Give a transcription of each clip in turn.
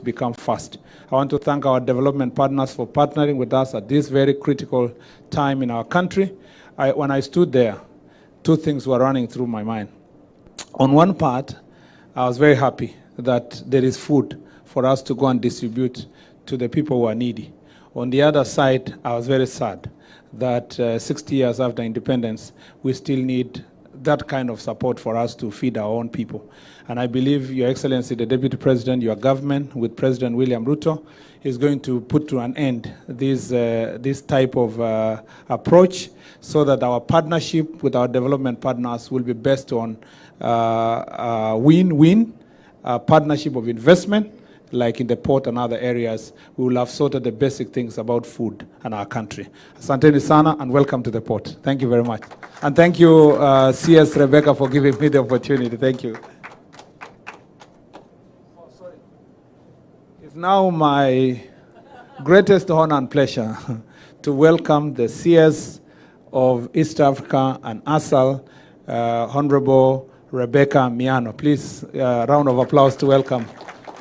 become fast. I want to thank our development partners for partnering with us at this very critical time in our country. When I stood there, two things were running through my mind. On one part, I was very happy that there is food for us to go and distribute to the people who are needy. On the other side, I was very sad that 60 years after independence, we still need that kind of support for us to feed our own people. And I believe, Your Excellency, the Deputy President, your government, with President William Ruto, is going to put to an end this type of approach so that our partnership with our development partners will be based on win-win, partnership of investment, like in the port and other areas. We will have sorted the basic things about food and our country. Asanteni sana and welcome to the port. Thank you very much. And thank you, CS Rebecca, for giving me the opportunity. Thank you. It's now my greatest honor and pleasure to welcome the CS of East Africa and ASAL, Honorable Rebecca Miano. Please, round of applause to welcome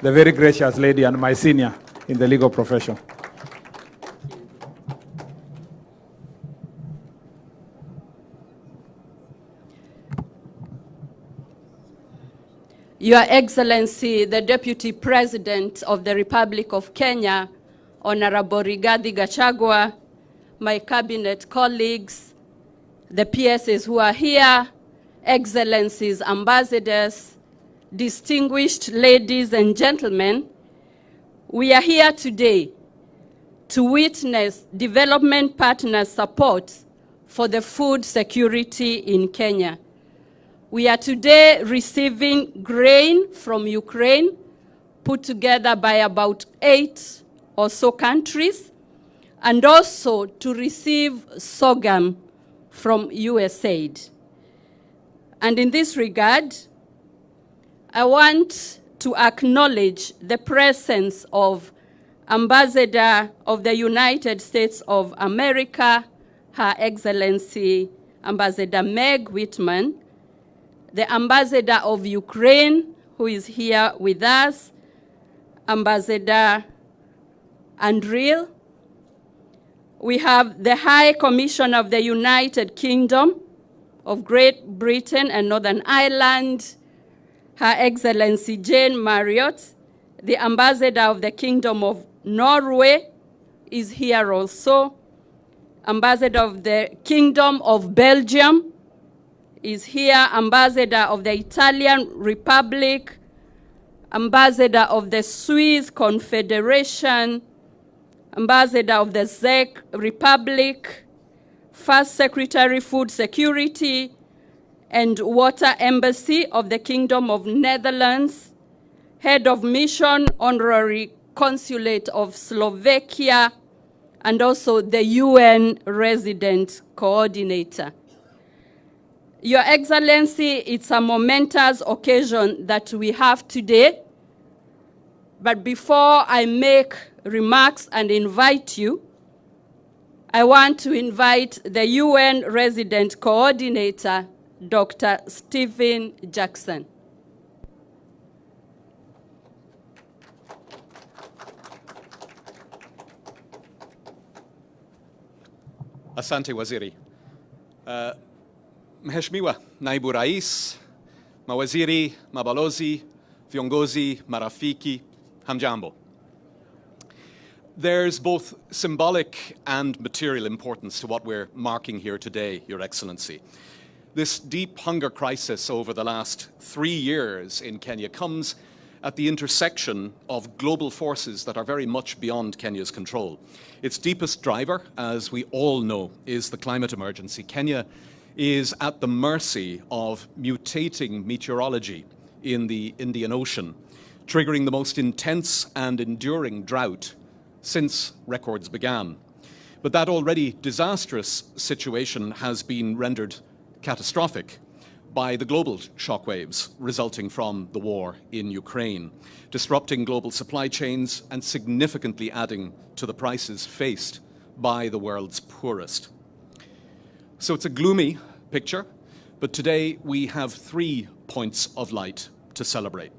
the very gracious lady and my senior in the legal profession. Your Excellency, the Deputy President of the Republic of Kenya, Honorable Rigathi Gachagua, my cabinet colleagues, the PSs who are here, Excellencies, ambassadors, distinguished ladies and gentlemen, we are here today to witness development partners' support for the food security in Kenya. We are today receiving grain from Ukraine, put together by about 8 or so countries, and also to receive sorghum from USAID. And in this regard, I want to acknowledge the presence of Ambassador of the United States of America, Her Excellency Ambassador Meg Whitman, the Ambassador of Ukraine, who is here with us, Ambassador Andriel. We have the High Commissioner of the United Kingdom of Great Britain and Northern Ireland, Her Excellency Jane Marriott. The Ambassador of the Kingdom of Norway is here also. Ambassador of the Kingdom of Belgium is here. Ambassador of the Italian Republic, Ambassador of the Swiss Confederation, Ambassador of the Czech Republic, First Secretary Food Security and Water Embassy of the Kingdom of Netherlands, Head of Mission, Honorary Consulate of Slovakia, and also the UN Resident Coordinator. Your Excellency, it's a momentous occasion that we have today. But before I make remarks and invite you, I want to invite the UN Resident Coordinator, Dr. Stephen Jackson. Asante Waziri. Mheshimiwa Naibu Rais, Mawaziri, Mabalozi, Viongozi, Marafiki, Hamjambo. There's both symbolic and material importance to what we're marking here today, Your Excellency. This deep hunger crisis over the last 3 years in Kenya comes at the intersection of global forces that are very much beyond Kenya's control. Its deepest driver, as we all know, is the climate emergency. Kenya is at the mercy of mutating meteorology in the Indian Ocean, triggering the most intense and enduring drought since records began. But that already disastrous situation has been rendered catastrophic by the global shockwaves resulting from the war in Ukraine, disrupting global supply chains and significantly adding to the prices faced by the world's poorest. So it's a gloomy picture, but today we have 3 points of light to celebrate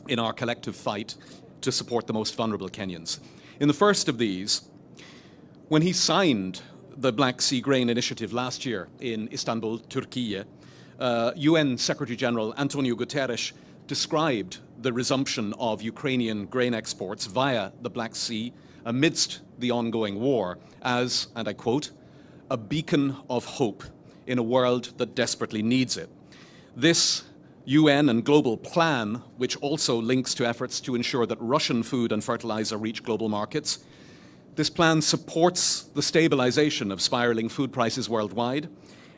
in our collective fight to support the most vulnerable Kenyans. In the first of these, when he signed the Black Sea Grain Initiative last year in Istanbul, Turkey, UN Secretary General Antonio Guterres described the resumption of Ukrainian grain exports via the Black Sea amidst the ongoing war as, and I quote, a beacon of hope in a world that desperately needs it. This UN and global plan, which also links to efforts to ensure that Russian food and fertilizer reach global markets, this plan supports the stabilization of spiraling food prices worldwide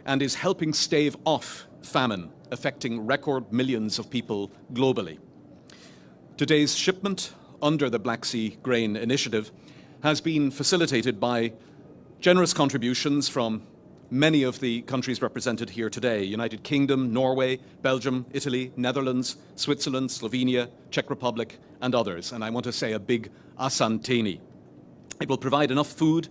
and is helping stave off famine, affecting record millions of people globally. Today's shipment under the Black Sea Grain Initiative has been facilitated by generous contributions from many of the countries represented here today: United Kingdom, Norway, Belgium, Italy, Netherlands, Switzerland, Slovenia, Czech Republic, and others. And I want to say a big asanteni. It will provide enough food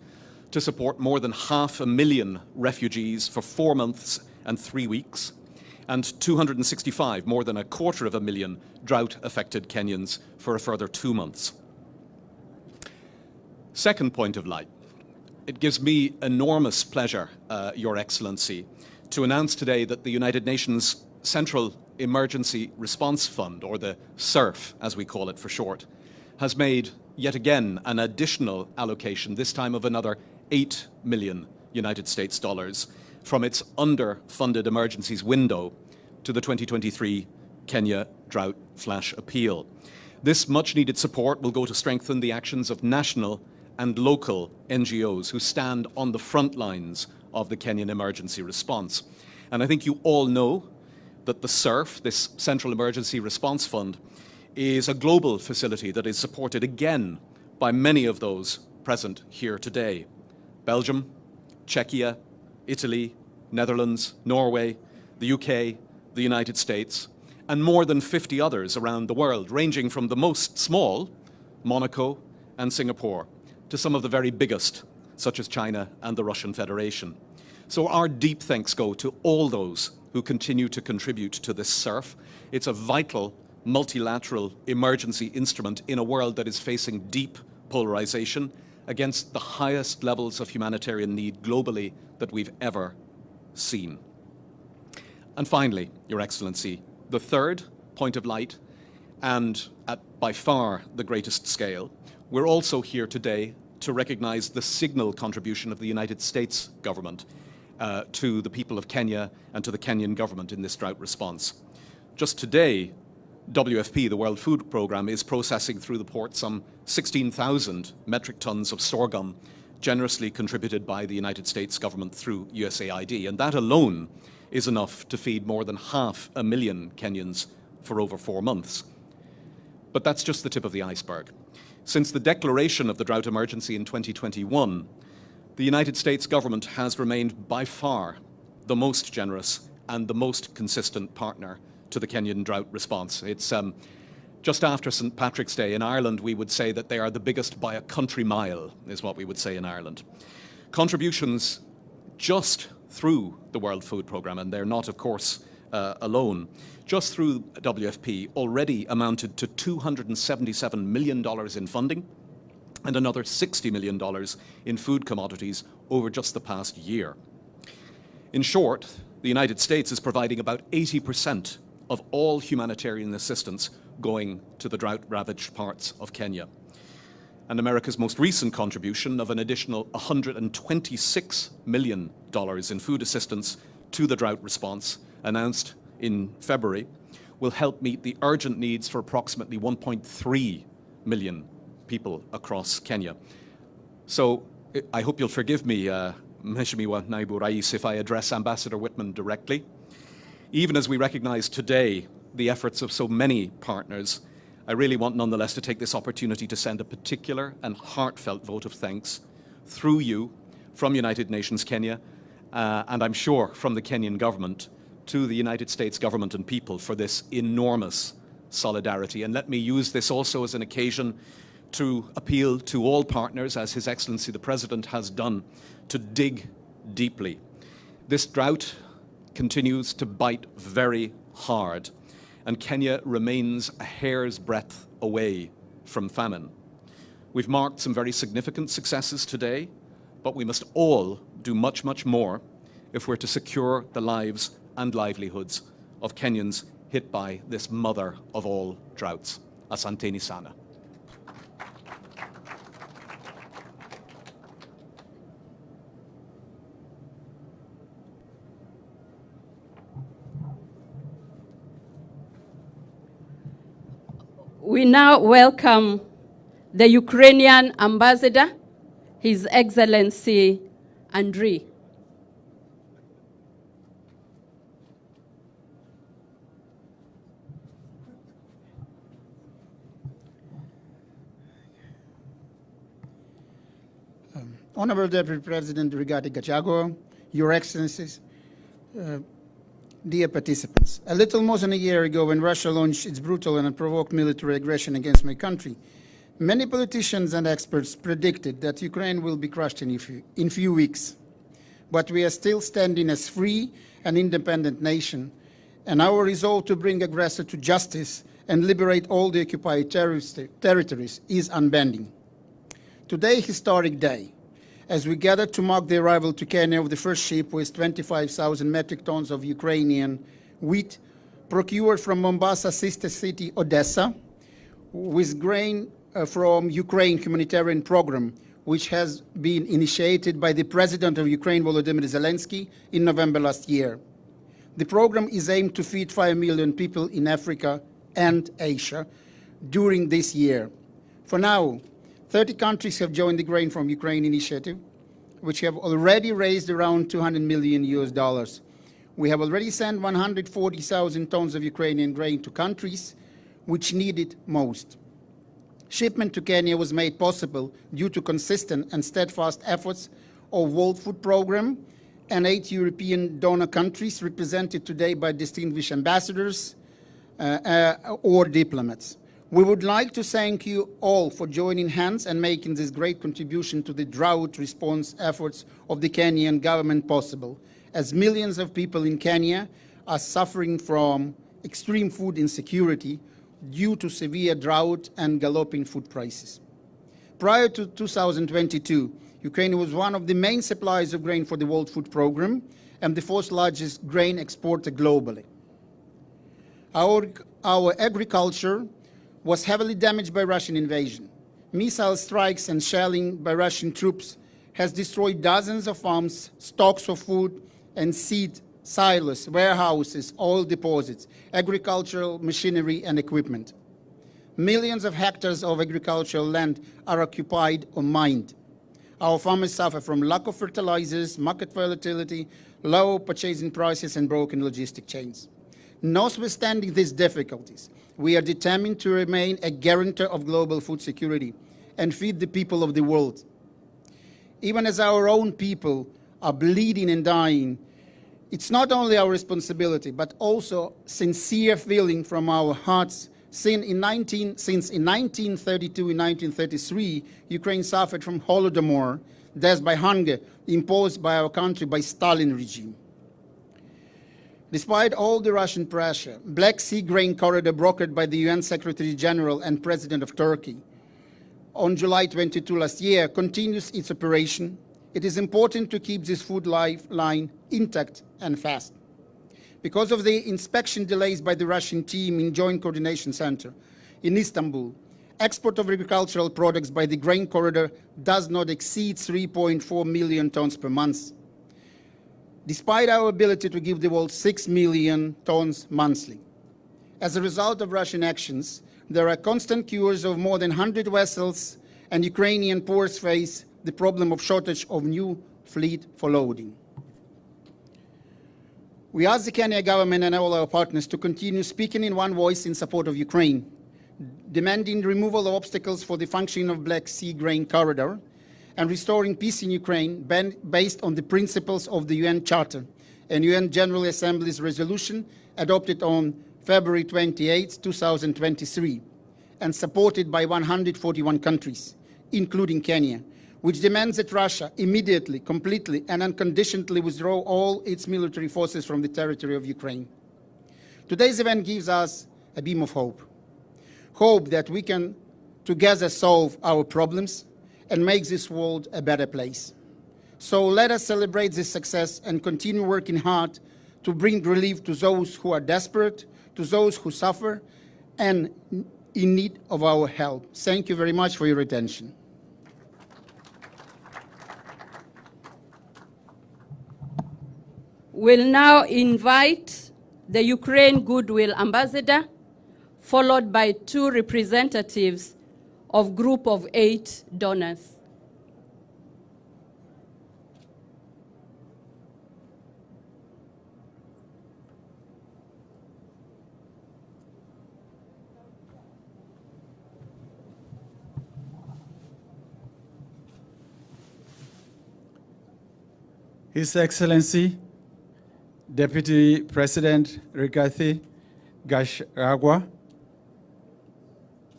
to support more than 500,000 refugees for 4 months and 3 weeks, and 265, more than 250,000 drought-affected Kenyans for a further 2 months. Second point of light. It gives me enormous pleasure, Your Excellency, to announce today that the United Nations Central Emergency Response Fund, or the CERF as we call it for short, has made yet again an additional allocation, this time of another 8 million United States dollars, from its underfunded emergencies window to the 2023 Kenya Drought Flash Appeal. This much-needed support will go to strengthen the actions of national and local NGOs who stand on the front lines of the Kenyan emergency response. And I think you all know that the CERF, this Central Emergency Response Fund, is a global facility that is supported again by many of those present here today: Belgium, Czechia, Italy, Netherlands, Norway, the UK, the United States, and more than 50 others around the world, ranging from the most small, Monaco and Singapore, to some of the very biggest, such as China and the Russian Federation. So our deep thanks go to all those who continue to contribute to this CERF. It's a vital multilateral emergency instrument in a world that is facing deep polarization against the highest levels of humanitarian need globally that we've ever seen. And finally, Your Excellency, the third point of light, and at by far the greatest scale, we're also here today to recognize the signal contribution of the United States government to the people of Kenya and to the Kenyan government in this drought response. Just today, WFP, the World Food Programme, is processing through the port some 16,000 metric tons of sorghum generously contributed by the United States government through USAID. And that alone is enough to feed more than 500,000 Kenyans for over 4 months. But that's just the tip of the iceberg. Since the declaration of the drought emergency in 2021, the United States government has remained by far the most generous and the most consistent partner to the Kenyan drought response. It's just after St. Patrick's Day in Ireland, we would say that they are the biggest by a country mile, is what we would say in Ireland. Contributions just through the World Food Programme, and they're not, of course, alone, just through WFP already amounted to $277 million in funding and another $60 million in food commodities over just the past year. In short, the United States is providing about 80% of all humanitarian assistance going to the drought-ravaged parts of Kenya. And America's most recent contribution of an additional $126 million in food assistance to the drought response, announced in February, will help meet the urgent needs for approximately 1.3 million people across Kenya. So I hope you'll forgive me, Mheshimiwa Naibu Rais, if I address Ambassador Whitman directly. Even as we recognize today the efforts of so many partners, I really want nonetheless to take this opportunity to send a particular and heartfelt vote of thanks through you from United Nations Kenya, and I'm sure from the Kenyan government, to the United States government and people for this enormous solidarity. And let me use this also as an occasion to appeal to all partners, as His Excellency the President has done, to dig deeply. This drought continues to bite very hard, and Kenya remains a hair's breadth away from famine. We've marked some very significant successes today, but we must all do much, much more if we're to secure the lives and livelihoods of Kenyans hit by this mother of all droughts. Asanteni sana. We now welcome the Ukrainian ambassador, His Excellency Andriy. Honorable Deputy President Rigathi Gachagua, Your Excellencies, dear participants. A little more than a year ago, when Russia launched its brutal and unprovoked military aggression against my country, many politicians and experts predicted that Ukraine will be crushed in few weeks. But we are still standing as free and independent nation, and our resolve to bring aggressor to justice and liberate all the occupied territories is unbending. Today, historic day, as we gather to mark the arrival to Kenya of the first ship with 25,000 metric tons of Ukrainian wheat procured from Mombasa sister city Odessa, with grain from Ukraine humanitarian program, which has been initiated by the President of Ukraine, Volodymyr Zelensky, in November last year. The program is aimed to feed 5 million people in Africa and Asia during this year. For now, 30 countries have joined the Grain from Ukraine initiative, which have already raised around $200 million. We have already sent 140,000 tons of Ukrainian grain to countries which need it most. Shipment to Kenya was made possible due to consistent and steadfast efforts of World Food Programme and 8 European donor countries represented today by distinguished ambassadors or diplomats. We would like to thank you all for joining hands and making this great contribution to the drought response efforts of the Kenyan government possible, as millions of people in Kenya are suffering from extreme food insecurity due to severe drought and galloping food prices. Prior to 2022, Ukraine was one of the main suppliers of grain for the World Food Programme and the fourth largest grain exporter globally. Our agriculture was heavily damaged by Russian invasion. Missile strikes and shelling by Russian troops has destroyed dozens of farms, stocks of food and seed silos, warehouses, oil deposits, agricultural machinery and equipment. Millions of hectares of agricultural land are occupied or mined. Our farmers suffer from lack of fertilizers, market volatility, low purchasing prices and broken logistic chains. Notwithstanding these difficulties, we are determined to remain a guarantor of global food security and feed the people of the world. Even as our own people are bleeding and dying, it's not only our responsibility, but also sincere feeling from our hearts. Since in 1932 and 1933, Ukraine suffered from Holodomor, death by hunger, imposed by our country by Stalin regime. Despite all the Russian pressure, Black Sea grain corridor brokered by the UN Secretary General and President of Turkey on July 22 last year continues its operation. It is important to keep this food lifeline intact and fast. Because of the inspection delays by the Russian team in Joint Coordination Center in Istanbul, export of agricultural products by the grain corridor does not exceed 3.4 million tons per month, despite our ability to give the world 6 million tons monthly. As a result of Russian actions, there are constant queues of more than 100 vessels, and Ukrainian ports face the problem of shortage of new fleet for loading. We ask the Kenya government and all our partners to continue speaking in one voice in support of Ukraine, demanding the removal of obstacles for the functioning of Black Sea grain corridor, and restoring peace in Ukraine based on the principles of the UN Charter and UN General Assembly's resolution adopted on February 28, 2023, and supported by 141 countries, including Kenya, which demands that Russia immediately, completely, and unconditionally withdraw all its military forces from the territory of Ukraine. Today's event gives us a beam of hope. Hope that we can together solve our problems and make this world a better place. So let us celebrate this success and continue working hard to bring relief to those who are desperate, to those who suffer, and in need of our help. Thank you very much for your attention. We'll now invite the Ukraine Goodwill Ambassador, followed by 2 representatives of group of 8 donors. His Excellency, Deputy President Rigathi Gachagua,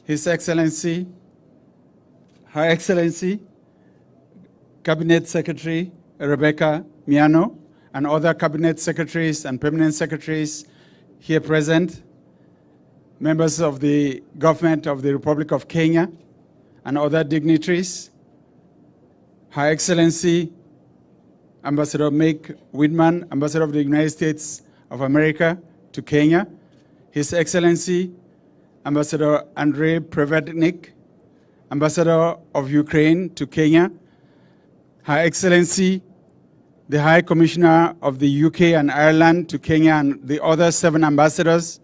His Excellency, Her Excellency, Cabinet Secretary Rebecca Miano, and other Cabinet Secretaries and Permanent Secretaries here present, members of the Government of the Republic of Kenya, and other dignitaries, Her Excellency, Ambassador Meg Whitman, Ambassador of the United States of America to Kenya, His Excellency, Ambassador Andrei Prevednik, Ambassador of Ukraine to Kenya, Her Excellency, the High Commissioner of the UK and Ireland to Kenya, and the other 7 ambassadors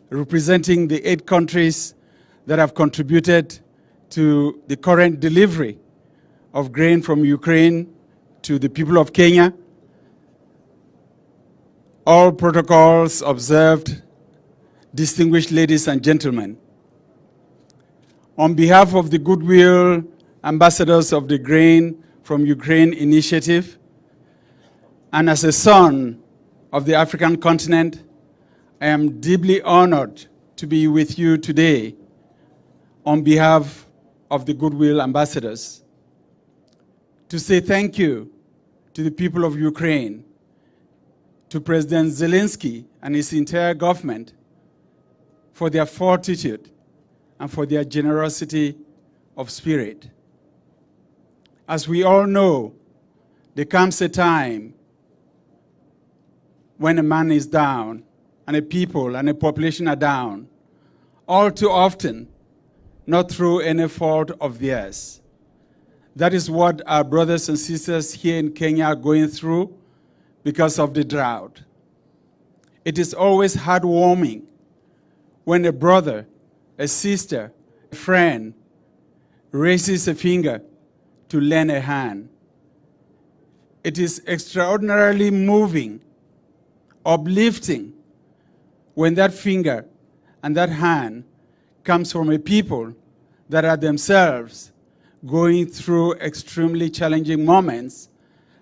representing the 8 countries that have contributed to the current delivery of grain from Ukraine to the people of Kenya. All protocols observed, distinguished ladies and gentlemen. On behalf of the Goodwill Ambassadors of the Grain from Ukraine initiative, and as a son of the African continent, I am deeply honored to be with you today on behalf of the Goodwill Ambassadors to say thank you to the people of Ukraine, to President Zelensky and his entire government for their fortitude and for their generosity of spirit. As we all know, there comes a time when a man is down and a people and a population are down, all too often, not through any fault of theirs. That is what our brothers and sisters here in Kenya are going through because of the drought. It is always heartwarming when a brother, a sister, a friend raises a finger to lend a hand. It is extraordinarily moving, uplifting, when that finger and that hand comes from a people that are themselves going through extremely challenging moments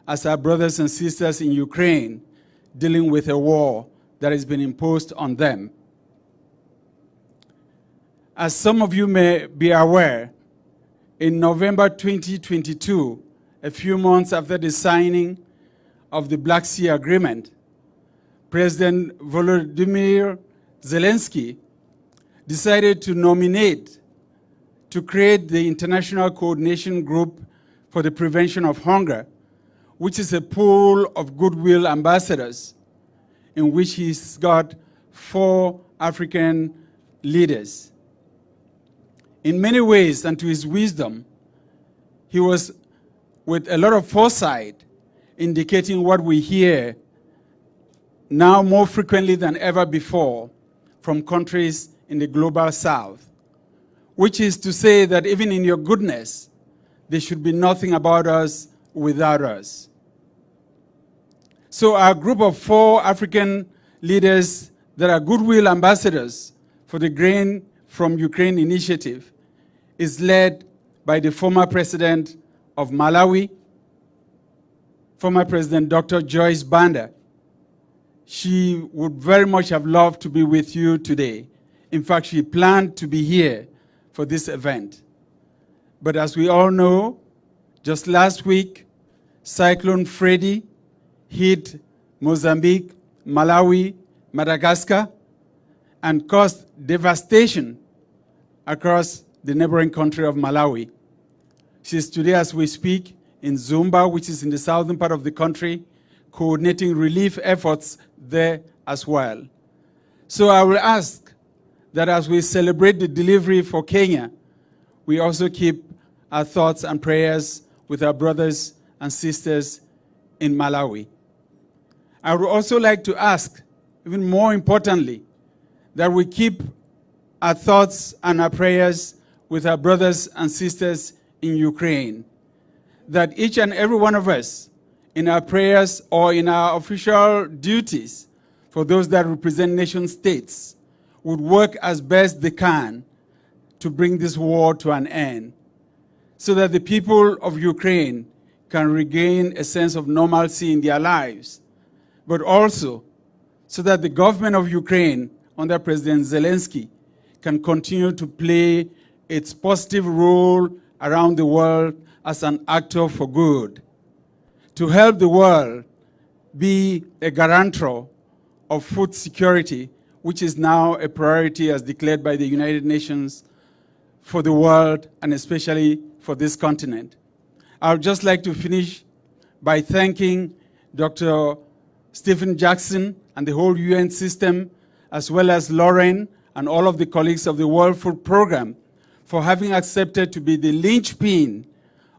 as our brothers and sisters in Ukraine dealing with a war that has been imposed on them. As some of you may be aware, in November 2022, a few months after the signing of the Black Sea Agreement, President Volodymyr Zelensky decided to nominate to create the International Coordination Group for the Prevention of Hunger, which is a pool of goodwill ambassadors in which he's got 4 African leaders. In many ways, and to his wisdom, he was with a lot of foresight indicating what we hear now more frequently than ever before from countries in the global south, which is to say that even in your goodness, there should be nothing about us without us. So our group of 4 African leaders that are goodwill ambassadors for the Grain from Ukraine initiative is led by the former president of Malawi, former President Dr. Joyce Banda. She would very much have loved to be with you today. In fact, she planned to be here for this event. But as we all know, just last week, Cyclone Freddy hit Mozambique, Malawi, Madagascar, and caused devastation across the neighboring country of Malawi. She's today, as we speak, in Zumba, which is in the southern part of the country, coordinating relief efforts there as well. So I will ask that as we celebrate the delivery for Kenya, we also keep our thoughts and prayers with our brothers and sisters in Malawi. I would also like to ask, even more importantly, that we keep our thoughts and our prayers with our brothers and sisters in Ukraine, that each and every one of us in our prayers or in our official duties for those that represent nation states would work as best they can to bring this war to an end, so that the people of Ukraine can regain a sense of normalcy in their lives, but also so that the government of Ukraine under President Zelensky can continue to play its positive role around the world as an actor for good, to help the world be a guarantor of food security, which is now a priority as declared by the United Nations for the world and especially for this continent. I would just like to finish by thanking Dr. Stephen Jackson and the whole UN system, as well as Lauren and all of the colleagues of the World Food Programme for having accepted to be the linchpin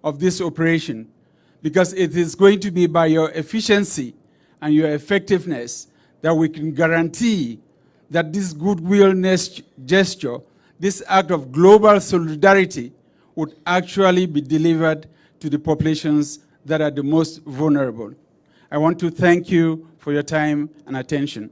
of this operation, because it is going to be by your efficiency and your effectiveness that we can guarantee that this goodwill gesture, this act of global solidarity, would actually be delivered to the populations that are the most vulnerable. I want to thank you for your time and attention.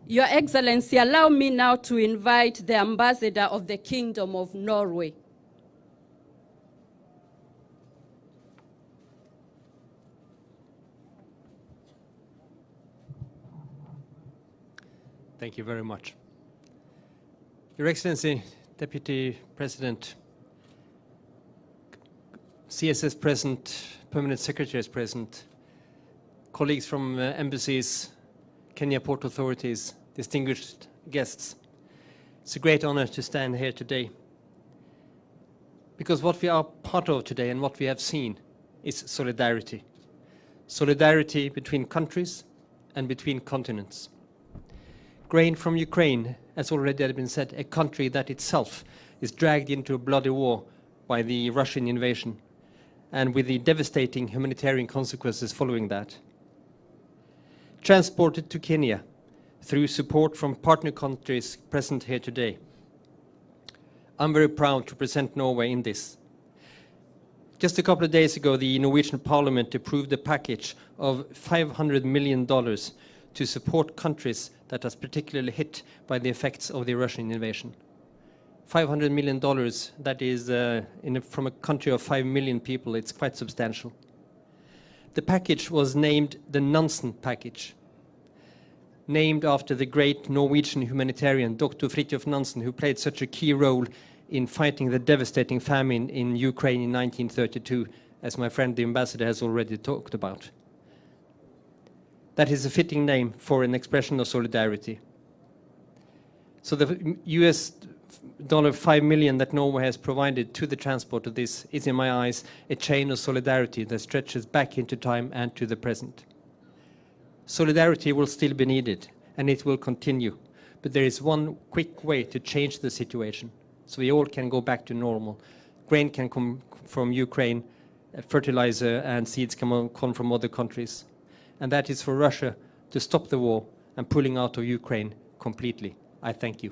Your Excellency, allow me now to invite the Ambassador of the Kingdom of Norway. Thank you very much. Your Excellency, Deputy President, CSS present, Permanent Secretaries present, colleagues from embassies, Kenya Port Authorities, distinguished guests. It's a great honor to stand here today, because what we are part of today and what we have seen is solidarity. Solidarity between countries and between continents. Grain from Ukraine, as already had been said, a country that itself is dragged into a bloody war by the Russian invasion, and with the devastating humanitarian consequences following that. Transported to Kenya through support from partner countries present here today. I'm very proud to present Norway in this. Just a couple of days ago, the Norwegian Parliament approved a package of $500 million to support countries that are particularly hit by the effects of the Russian invasion. $500 million, that is, from a country of 5 million people, it's quite substantial. The package was named the Nansen package, named after the great Norwegian humanitarian, Dr. Fridtjof Nansen, who played such a key role in fighting the devastating famine in Ukraine in 1932, as my friend the ambassador has already talked about. That is a fitting name for an expression of solidarity. So the US $5 million that Norway has provided to the transport of this is, in my eyes, a chain of solidarity that stretches back into time and to the present. Solidarity will still be needed, and it will continue. But there is one quick way to change the situation, so we all can go back to normal. Grain can come from Ukraine, fertilizer and seeds can come from other countries. And that is for Russia to stop the war and pulling out of Ukraine completely. I thank you.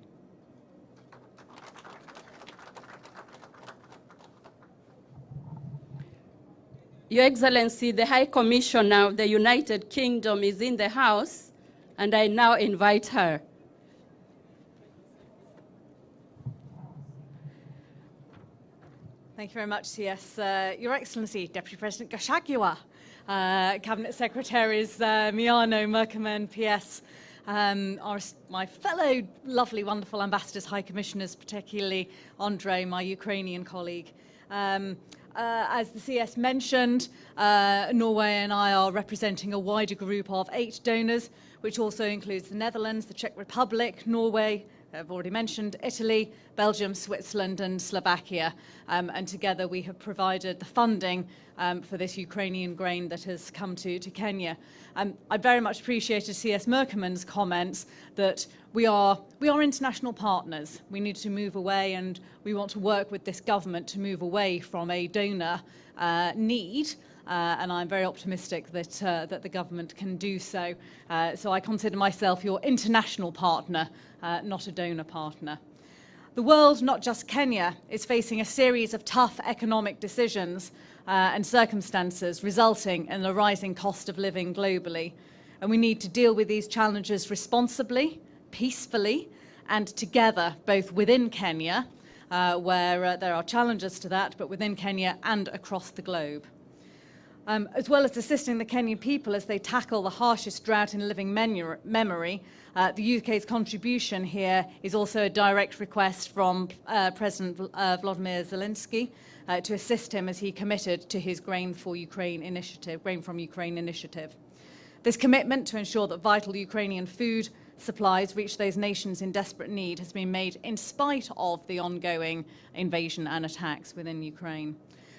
Your Excellency, the High Commissioner of the United Kingdom is in the House, and I now invite her. Thank you very much, CS. Your Excellency, Deputy President Gachagua, Cabinet Secretaries Miano, Merkerman, PS, my fellow lovely, wonderful ambassadors, high commissioners, particularly Andre, my Ukrainian colleague. As the CS mentioned, Norway and I are representing a wider group of 8 donors, which also includes the Netherlands, the Czech Republic, Norway, I've already mentioned, Italy, Belgium, Switzerland and Slovakia. And together we have provided the funding for this Ukrainian grain that has come to Kenya. I very much appreciated C.S. Merkerman's comments that we are international partners. We need to move away, and we want to work with this government to move away from a donor need. And I'm very optimistic that the government can do so. So I consider myself your international partner, not a donor partner. The world, not just Kenya, is facing a series of tough economic decisions and circumstances resulting in a rising cost of living globally. And we need to deal with these challenges responsibly, peacefully, and together, both within Kenya, where there are challenges to that, but within Kenya and across the globe. As well as assisting the Kenyan people as they tackle the harshest drought in living memory, the UK's contribution here is also a direct request from President Volodymyr Zelensky to assist him as he committed to his Grain from Ukraine initiative. This commitment to ensure that vital Ukrainian food supplies reach those nations in desperate need has been made in spite of the ongoing invasion and attacks within Ukraine.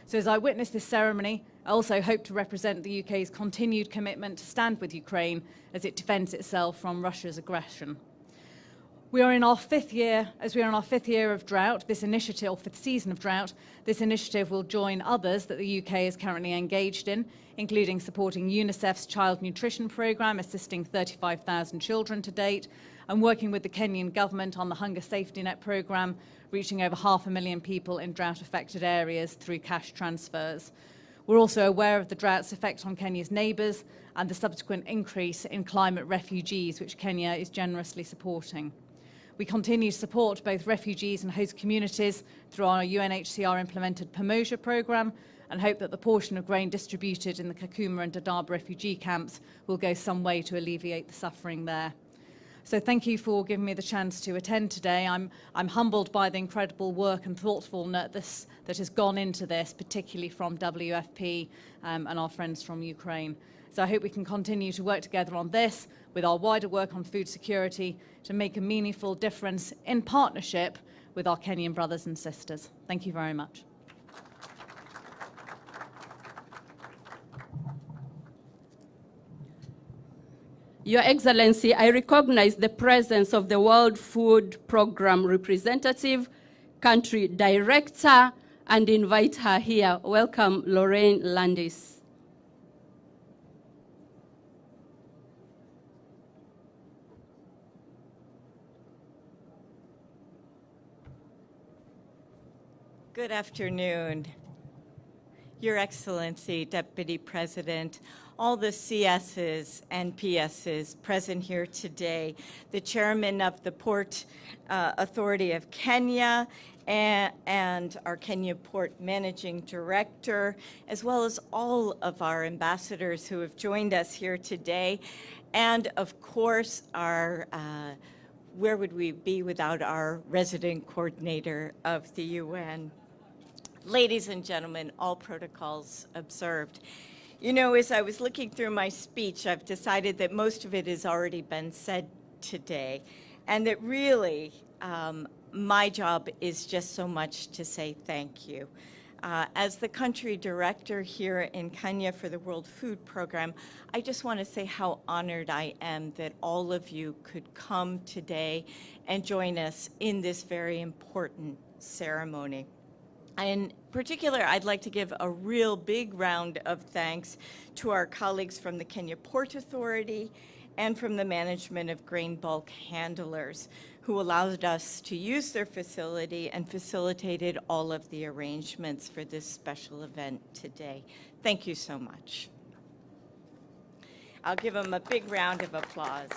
So as I witness this ceremony, I also hope to represent the UK's continued commitment to stand with Ukraine as it defends itself from Russia's aggression. We are in our 5th year of drought, this initiative, or 5th season of drought. This initiative will join others that the UK is currently engaged in, including supporting UNICEF's Child Nutrition Programme, assisting 35,000 children to date, and working with the Kenyan government on the Hunger Safety Net Programme, reaching over 500,000 people in drought-affected areas through cash transfers. We're also aware of the drought's effect on Kenya's neighbours and the subsequent increase in climate refugees, which Kenya is generously supporting. We continue to support both refugees and host communities through our UNHCR-implemented Pomoja programme, and hope that the portion of grain distributed in the Kakuma and Dadaab refugee camps will go some way to alleviate the suffering there. So thank you for giving me the chance to attend today. I'm humbled by the incredible work and thoughtfulness that has gone into this, particularly from WFP and our friends from Ukraine. So I hope we can continue to work together on this with our wider work on food security to make a meaningful difference in partnership with our Kenyan brothers and sisters. Thank you very much. Your Excellency, I recognize the presence of the World Food Programme representative, country director, and invite her here. Welcome, Lorraine Landis. Good afternoon, Your Excellency, Deputy President, all the CSs and PSs present here today, the Chairman of the Port Authority of Kenya, and our Kenya Port Managing Director, as well as all of our ambassadors who have joined us here today, and of course our where would we be without our resident coordinator of the UN? Ladies and gentlemen, all protocols observed. You know, as I was looking through my speech, I've decided that most of it has already been said today, and that really my job is just so much to say thank you. As the country director here in Kenya for the World Food Programme, I just want to say how honored I am that all of you could come today and join us in this very important ceremony. In particular, I'd like to give a real big round of thanks to our colleagues from the Kenya Port Authority and from the management of grain bulk handlers, who allowed us to use their facility and facilitated all of the arrangements for this special event today. Thank you so much. I'll give them a big round of applause.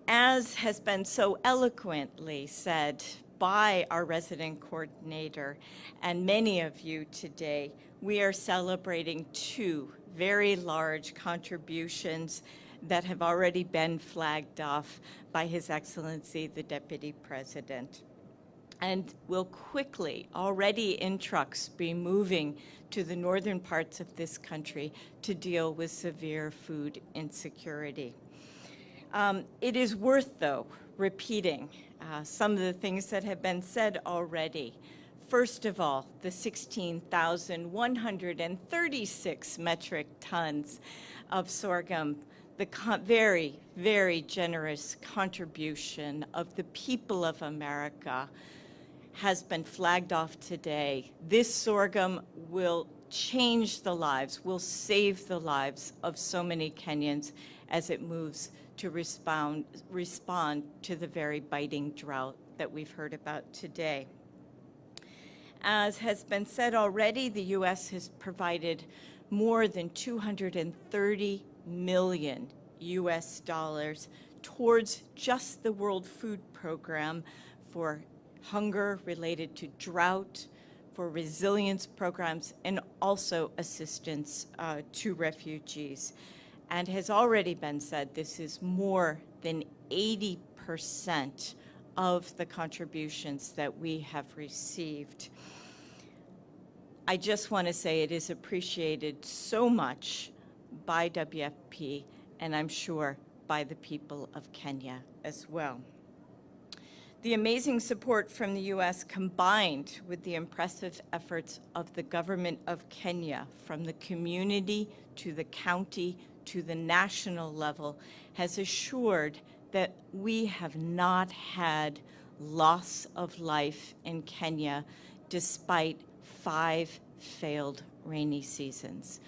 As has been so eloquently said by our resident coordinator and many of you today, we are celebrating two very large contributions that have already been flagged off by His Excellency, the Deputy President. and will quickly, already in trucks, be moving to the northern parts of this country to deal with severe food insecurity. It is worth, though, repeating some of the things that have been said already. First of all, the 16,136 metric tons of sorghum, the very, very generous contribution of the people of America has been flagged off today. This sorghum will change the lives, will save the lives of so many Kenyans as it moves to respond to the very biting drought that we've heard about today. As has been said already, the U.S. has provided more than $230 million US dollars towards just the World Food Program for hunger related to drought, for resilience programs, and also assistance to refugees. And has already been said, this is more than 80% of the contributions that we have received. I just want to say it is appreciated so much by WFP, and I'm sure by the people of Kenya as well. The amazing support from the U.S. combined with the impressive efforts of the government of Kenya, from the community to the county to the national level, has assured that we have not had loss of life in Kenya despite 5 failed rainy seasons.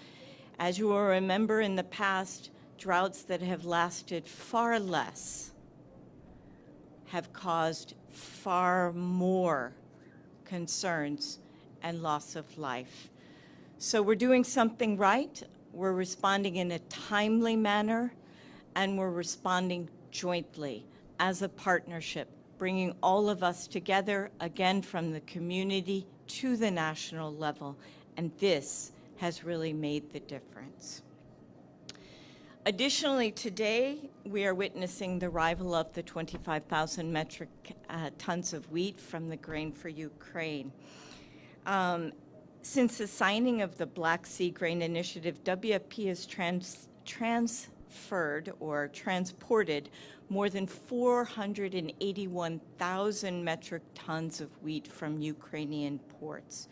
As you will remember, in the past, droughts that have lasted far less have caused far more concerns and loss of life. So we're doing something right. We're responding in a timely manner, and we're responding jointly as a partnership, bringing all of us together, again, from the community to the national level, and this has really made the difference. Additionally, today, we are witnessing the arrival of the 25,000 metric tons of wheat from the Grain for Ukraine. Since the signing of the Black Sea Grain Initiative, WFP has transferred or transported more than 481,000 metric tons of wheat from Ukrainian ports.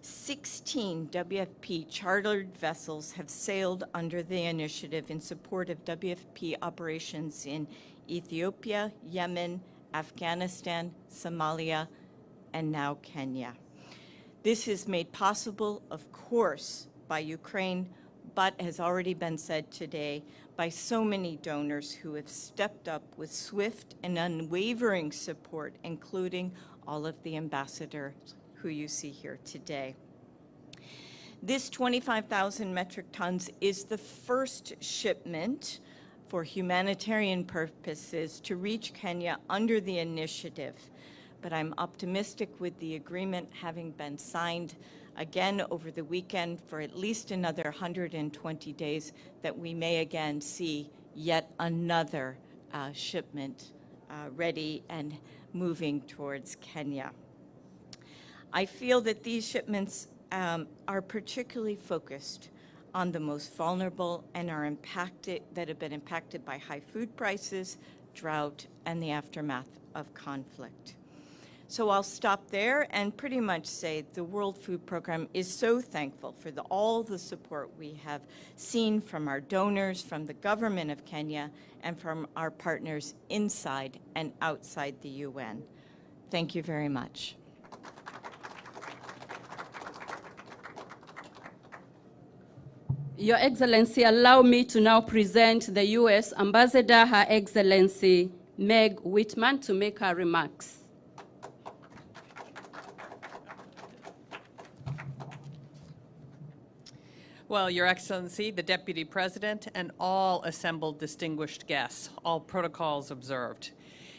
16 WFP chartered vessels have sailed under the initiative in support of WFP operations in Ethiopia, Yemen, Afghanistan, Somalia, and now Kenya. This is made possible, of course, by Ukraine, but has already been said today, by so many donors who have stepped up with swift and unwavering support, including all of the ambassadors who you see here today. This 25,000 metric tons is the first shipment for humanitarian purposes to reach Kenya under the initiative. But I'm optimistic with the agreement having been signed again over the weekend for at least another 120 days that we may again see yet another shipment ready and moving towards Kenya. I feel that these shipments are particularly focused on the most vulnerable and that have been impacted by high food prices, drought, and the aftermath of conflict. So I'll stop there and pretty much say the World Food Program is so thankful for all the support we have seen from our donors, from the government of Kenya, and from our partners inside and outside the UN. Thank you very much. Your Excellency, allow me to now present the U.S. Ambassador, Her Excellency Meg Whitman, to make her remarks. Well, Your Excellency, the Deputy President, and all assembled distinguished guests, all protocols observed.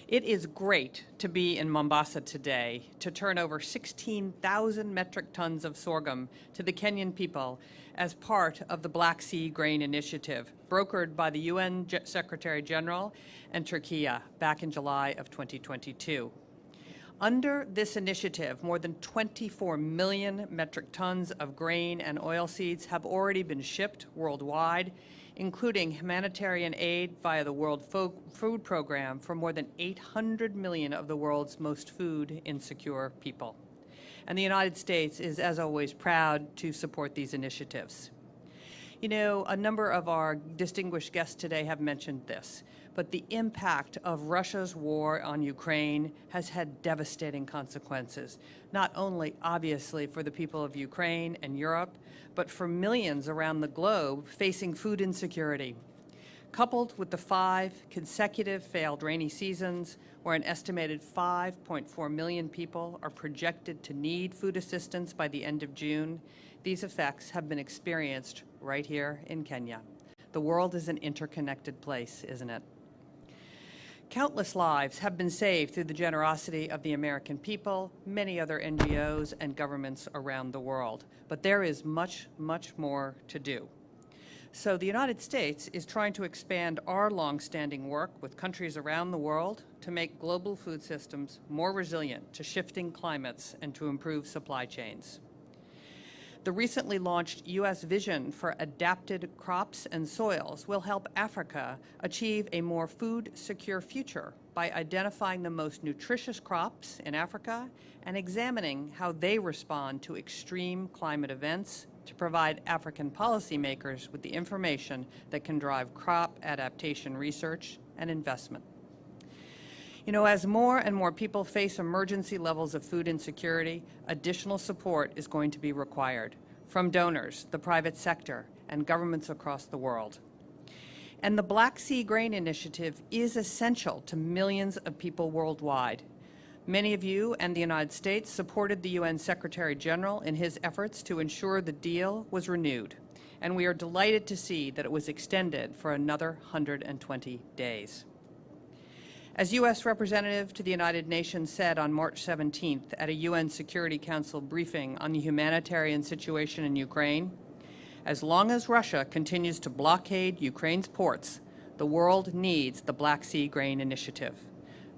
It is great to be in Mombasa today to turn over 16,000 metric tons of sorghum to the Kenyan people as part of the Black Sea Grain Initiative, brokered by the UN Secretary General and Turkey back in July of 2022. Under this initiative, more than 24 million metric tons of grain and oilseeds have already been shipped worldwide, including humanitarian aid via the World Food Program for more than 800 million of the world's most food insecure people. And the United States is, as always, proud to support these initiatives. You know, a number of our distinguished guests today have mentioned this, but the impact of Russia's war on Ukraine has had devastating consequences, not only obviously for the people of Ukraine and Europe, but for millions around the globe facing food insecurity. Coupled with the 5 consecutive failed rainy seasons, where an estimated 5.4 million people are projected to need food assistance by the end of June, these effects have been experienced right here in Kenya. The world is an interconnected place, isn't it? Countless lives have been saved through the generosity of the American people, many other NGOs and governments around the world. But there is much, much more to do. So the United States is trying to expand our long-standing work with countries around the world to make global food systems more resilient to shifting climates and to improve supply chains. The recently launched U.S. Vision for Adapted Crops and Soils will help Africa achieve a more food-secure future by identifying the most nutritious crops in Africa and examining how they respond to extreme climate events to provide African policymakers with the information that can drive crop adaptation research and investment. You know, as more and more people face emergency levels of food insecurity, additional support is going to be required from donors, the private sector, and governments across the world. And the Black Sea Grain Initiative is essential to millions of people worldwide. Many of you and the United States supported the UN Secretary General in his efforts to ensure the deal was renewed, and we are delighted to see that it was extended for another 120 days. As U.S. Representative to the United Nations said on March 17th at a UN Security Council briefing on the humanitarian situation in Ukraine, as long as Russia continues to blockade Ukraine's ports, the world needs the Black Sea Grain Initiative.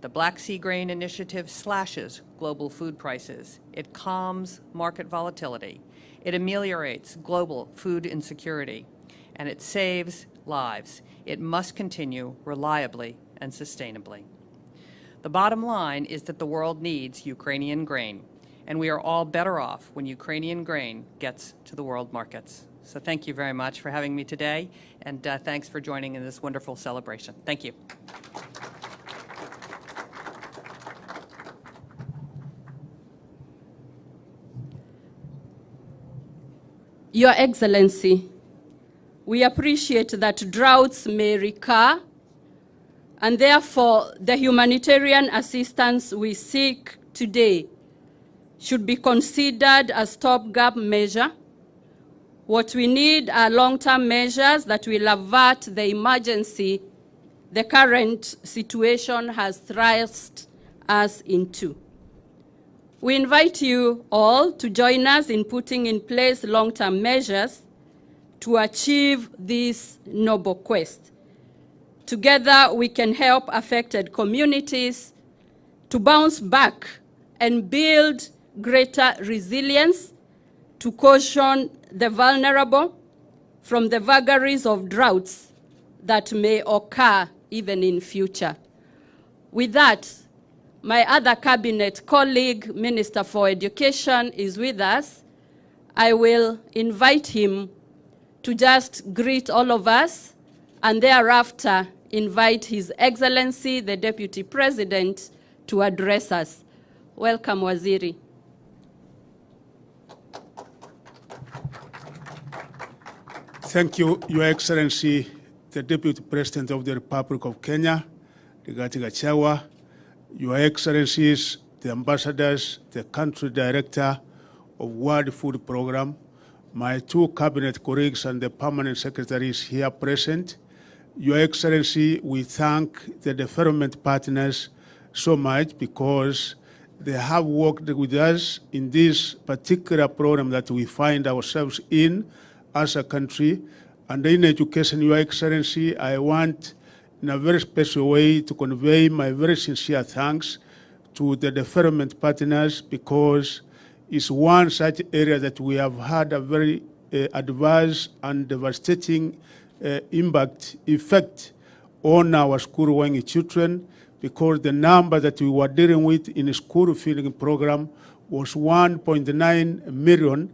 The Black Sea Grain Initiative slashes global food prices. It calms market volatility. It ameliorates global food insecurity. And it saves lives. It must continue reliably and sustainably. The bottom line is that the world needs Ukrainian grain, and we are all better off when Ukrainian grain gets to the world markets. So thank you very much for having me today, and thanks for joining in this wonderful celebration. Thank you. Your Excellency, we appreciate that droughts may recur, and therefore the humanitarian assistance we seek today should be considered a stopgap measure. What we need are long-term measures that will avert the emergency the current situation has thrust us into. We invite you all to join us in putting in place long-term measures to achieve this noble quest. Together, we can help affected communities to bounce back and build greater resilience, to caution the vulnerable from the vagaries of droughts that may occur even in future. With that, my other cabinet colleague, Minister for Education, is with us. I will invite him to just greet all of us and thereafter invite His Excellency, the Deputy President, to address us. Welcome, Waziri. Thank you, Your Excellency, the Deputy President of the Republic of Kenya, Rigathi Gachagua, Your Excellencies, the Ambassadors, the Country Director of World Food Program, my two cabinet colleagues and the permanent secretaries here present. Your Excellency, we thank the development partners so much because they have worked with us in this particular program that we find ourselves in as a country. And in education, Your Excellency, I want in a very special way to convey my very sincere thanks to the development partners, because it's one such area that we have had a very adverse and devastating effect on our school-going children, because the number that we were dealing with in a school feeding program was 1.9 million,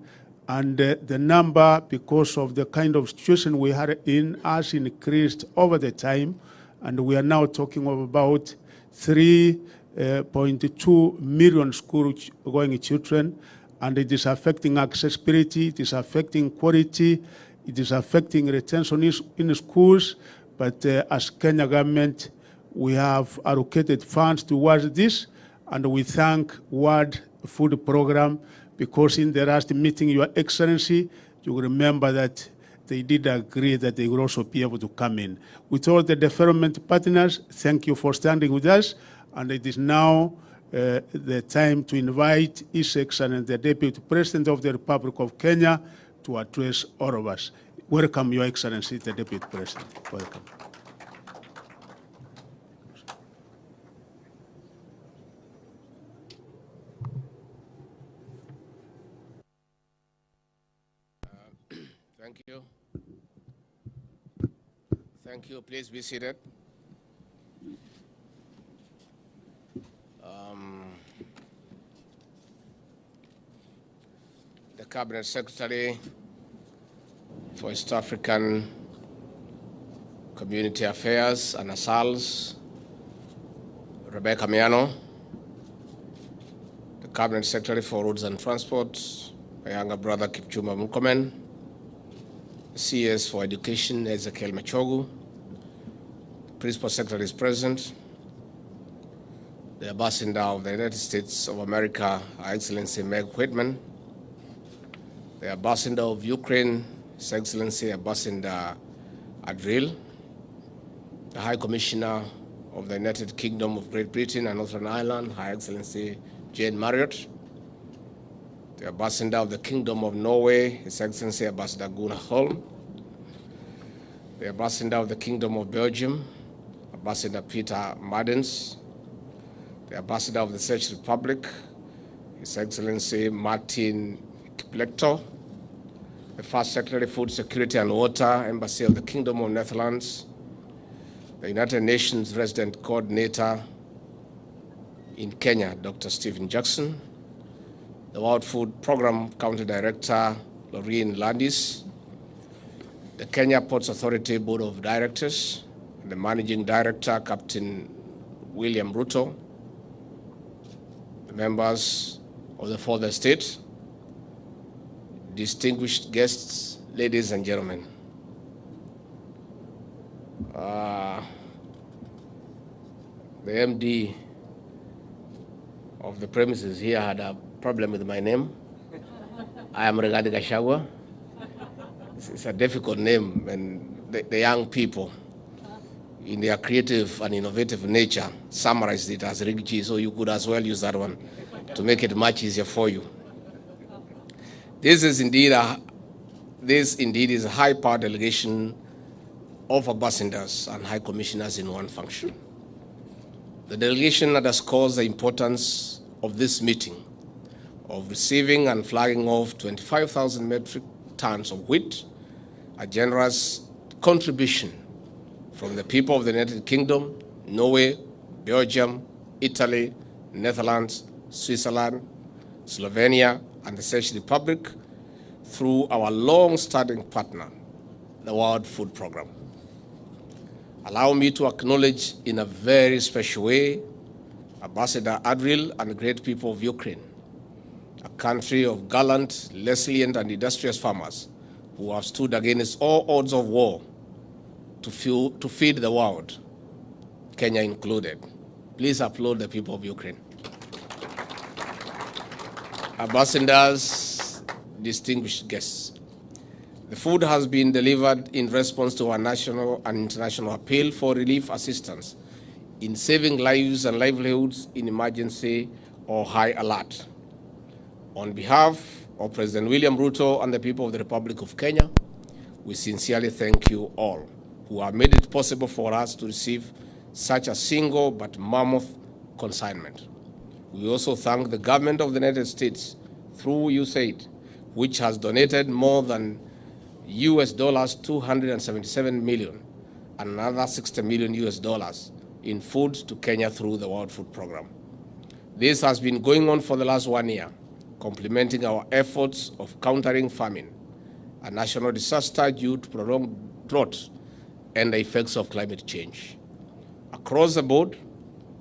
and the number, because of the kind of situation we had in, has increased over the time, and we are now talking of about 3.2 million school-going children, and it is affecting accessibility, it is affecting quality, it is affecting retention in schools. But as Kenya government, we have allocated funds towards this, and we thank World Food Program, because in the last meeting, Your Excellency, you remember that they did agree that they will also be able to come in. With all the development partners, thank you for standing with us, and it is now the time to invite His Excellency, the Deputy President of the Republic of Kenya, to address all of us. Welcome, Your Excellency, the Deputy President. Welcome. Thank you. Thank you. Please be seated. The Cabinet Secretary for East African Community Affairs and ASALS, Rebecca Miano, the Cabinet Secretary for Roads and Transport, my younger brother Kipchumba Murkomen, the CS for Education, Ezekiel Machogu, the Principal Secretary is present, the Ambassador of the United States of America, Her Excellency Meg Whitman, the Ambassador of Ukraine, His Excellency Ambassador Adril, the High Commissioner of the United Kingdom of Great Britain and Northern Ireland, Her Excellency Jane Marriott, the Ambassador of the Kingdom of Norway, His Excellency Ambassador Gunnar Holm, the Ambassador of the Kingdom of Belgium, Ambassador Peter Madens, the Ambassador of the Czech Republic, His Excellency Martin Kiplector, the First Secretary Food Security and Water, Embassy of the Kingdom of Netherlands, the United Nations Resident Coordinator in Kenya, Dr. Stephen Jackson, the World Food Program County Director, Lorraine Landis, the Kenya Ports Authority Board of Directors, the Managing Director, Captain William Ruto, the members of the fourth estate, distinguished guests, ladies and gentlemen. The MD of the premises here had a problem with my name. I am Raila Gachagua. It's a difficult name, and the young people, in their creative and innovative nature, summarized it as Rigji, so you could as well use that one to make it much easier for you. This indeed is a high-power delegation of ambassadors and high commissioners in one function. The delegation underscores the importance of this meeting, of receiving and flagging off 25,000 metric tons of wheat, a generous contribution from the people of the United Kingdom, Norway, Belgium, Italy, Netherlands, Switzerland, Slovenia, and the Czech Republic through our long-standing partner, the World Food Program. Allow me to acknowledge in a very special way Ambassador Adril and the great people of Ukraine, a country of gallant, resilient, and industrious farmers who have stood against all odds of war to feed the world, Kenya included. Please applaud the people of Ukraine. Ambassadors, distinguished guests, the food has been delivered in response to our national and international appeal for relief assistance in saving lives and livelihoods in emergency or high alert. On behalf of President William Ruto and the people of the Republic of Kenya, we sincerely thank you all who have made it possible for us to receive such a single but mammoth consignment. We also thank the government of the United States through USAID, which has donated more than US dollars 277 million and another 60 million US dollars in food to Kenya through the World Food Program. This has been going on for the last 1 year, complementing our efforts of countering famine, a national disaster due to prolonged drought and the effects of climate change. Across the board,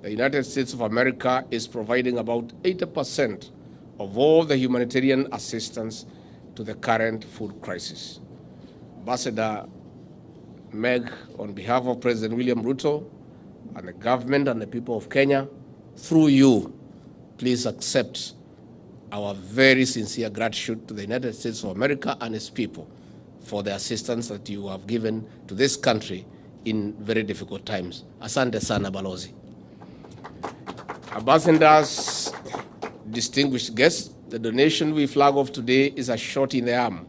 the United States of America is providing about 80% of all the humanitarian assistance to the current food crisis. Ambassador Meg, on behalf of President William Ruto and the government and the people of Kenya, through you, please accept our very sincere gratitude to the United States of America and its people for the assistance that you have given to this country in very difficult times. Asante sana balozi. Ambassadors, distinguished guests, the donation we flag off today is a shot in the arm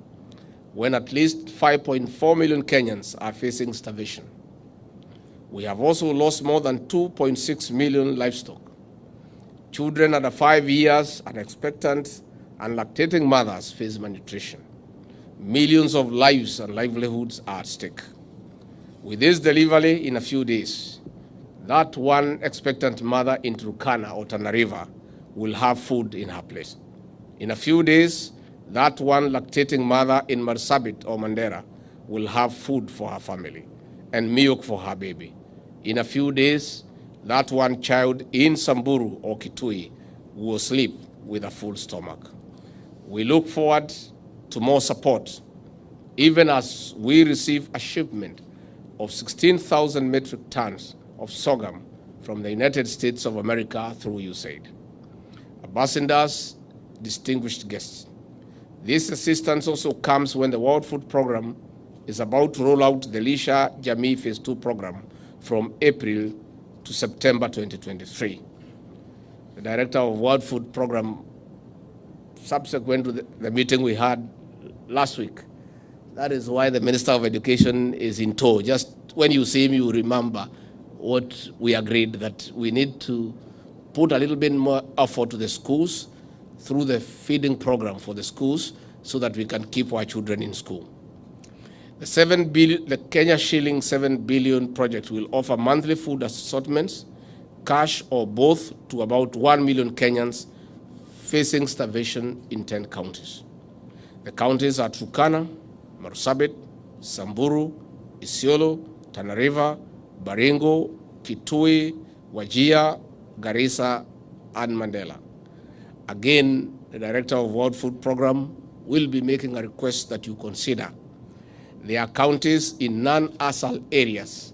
when at least 5.4 million Kenyans are facing starvation. We have also lost more than 2.6 million livestock. Children under 5 years and expectant and lactating mothers face malnutrition. Millions of lives and livelihoods are at stake. With this delivery in a few days, that one expectant mother in Turkana or Tana River will have food in her plate. In a few days, that one lactating mother in Marsabit or Mandera will have food for her family and milk for her baby. In a few days, that one child in Samburu or Kitui will sleep with a full stomach. We look forward to more support, even as we receive a shipment of 16,000 metric tons of sorghum from the United States of America through USAID. Ambassadors, distinguished guests, this assistance also comes when the World Food Program is about to roll out the Lisha Jamii Phase 2 program from April to September 2023. The Director of World Food Program, subsequent to the meeting we had last week, that is why the Minister of Education is in tow. Just when you see him, you remember what we agreed, that we need to put a little bit more effort to the schools through the feeding program for the schools so that we can keep our children in school. The Kenya shilling 7 billion project will offer monthly food assortments, cash or both, to about 1 million Kenyans facing starvation in 10 counties. The counties are Turkana, Marsabit, Samburu, Isiolo, Tana River, Baringo, Kitui, Wajir, Garissa, and Mandela. Again, the Director of World Food Program will be making a request that you consider. There are counties in non-ASAL areas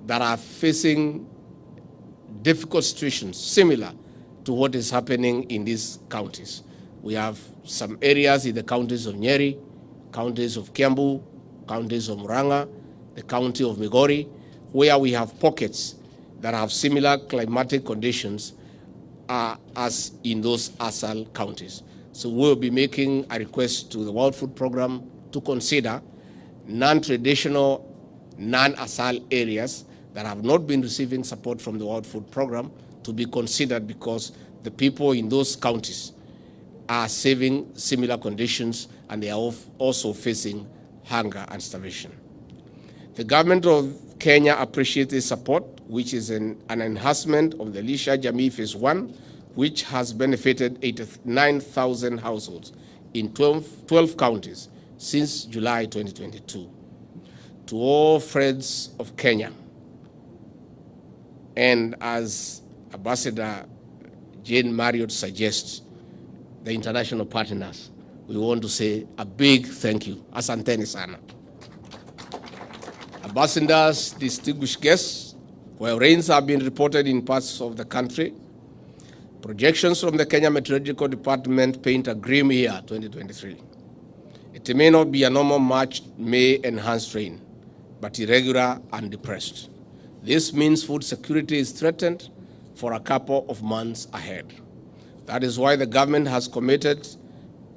that are facing difficult situations similar to what is happening in these counties. We have some areas in the counties of Nyeri, counties of Kiambu, counties of Murang'a, the county of Migori, where we have pockets that have similar climatic conditions as in those ASAL counties. So we'll be making a request to the World Food Program to consider non-traditional, non-ASAL areas that have not been receiving support from the World Food Program to be considered, because the people in those counties are saving similar conditions and they are also facing hunger and starvation. The government of Kenya appreciates this support, which is an enhancement of the Lisha Jamii Phase 1, which has benefited 89,000 households in 12 counties since July 2022. To all friends of Kenya, and as Ambassador Jane Marriott suggests, the international partners, we want to say a big thank you. Asanteni sana. Ambassadors, distinguished guests, while rains have been reported in parts of the country, projections from the Kenya Meteorological Department paint a grim year, 2023. It may not be a normal March, May enhanced rain, but irregular and depressed. This means food security is threatened for a couple of months ahead. That is why the government has committed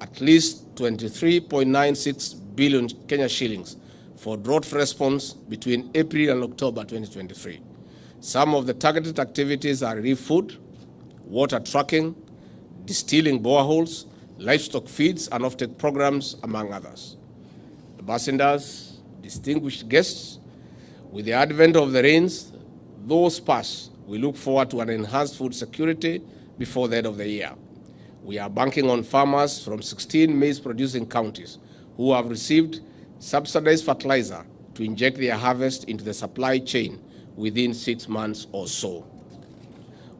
at least 23.96 billion Kenya shillings for drought response between April and October 2023. Some of the targeted activities are relief food, water tracking, distilling boreholes, livestock feeds, and offtake programs, among others. Ambassadors, distinguished guests, with the advent of the rains, those past, we look forward to an enhanced food security before the end of the year. We are banking on farmers from 16 maize-producing counties who have received subsidized fertilizer to inject their harvest into the supply chain within 6 months or so.